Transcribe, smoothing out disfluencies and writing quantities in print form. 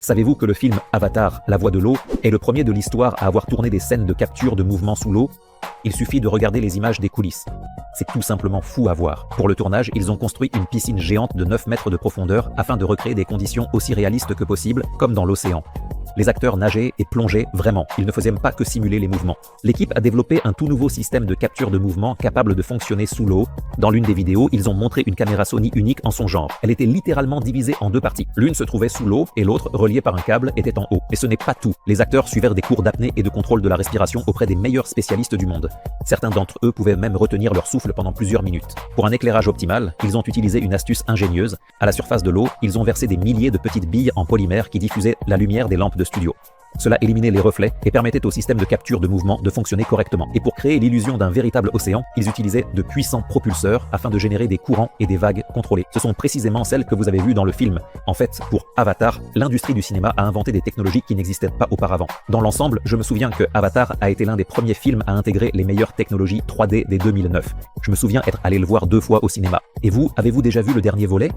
Savez-vous que le film Avatar, la voix de l'eau, est le premier de l'histoire à avoir tourné des scènes de capture de mouvements sous l'eau? Il suffit de regarder les images des coulisses. C'est tout simplement fou à voir. Pour le tournage, ils ont construit une piscine géante de 9 mètres de profondeur afin de recréer des conditions aussi réalistes que possible, comme dans l'océan. Les acteurs nageaient et plongeaient vraiment, ils ne faisaient pas que simuler les mouvements. L'équipe a développé un tout nouveau système de capture de mouvement capable de fonctionner sous l'eau. Dans l'une des vidéos, ils ont montré une caméra Sony unique en son genre. Elle était littéralement divisée en deux parties. L'une se trouvait sous l'eau et l'autre, reliée par un câble, était en haut. Mais ce n'est pas tout. Les acteurs suivirent des cours d'apnée et de contrôle de la respiration auprès des meilleurs spécialistes du monde. Certains d'entre eux pouvaient même retenir leur souffle pendant plusieurs minutes. Pour un éclairage optimal, ils ont utilisé une astuce ingénieuse. À la surface de l'eau, ils ont versé des milliers de petites billes en polymère qui diffusaient la lumière des lampes de studio. Cela éliminait les reflets et permettait au système de capture de mouvement de fonctionner correctement. Et pour créer l'illusion d'un véritable océan, ils utilisaient de puissants propulseurs afin de générer des courants et des vagues contrôlées. Ce sont précisément celles que vous avez vues dans le film. En fait, pour Avatar, l'industrie du cinéma a inventé des technologies qui n'existaient pas auparavant. Dans l'ensemble, je me souviens que Avatar a été l'un des premiers films à intégrer les meilleures technologies 3D dès 2009. Je me souviens être allé le voir 2 fois au cinéma. Et vous, avez-vous déjà vu le dernier volet?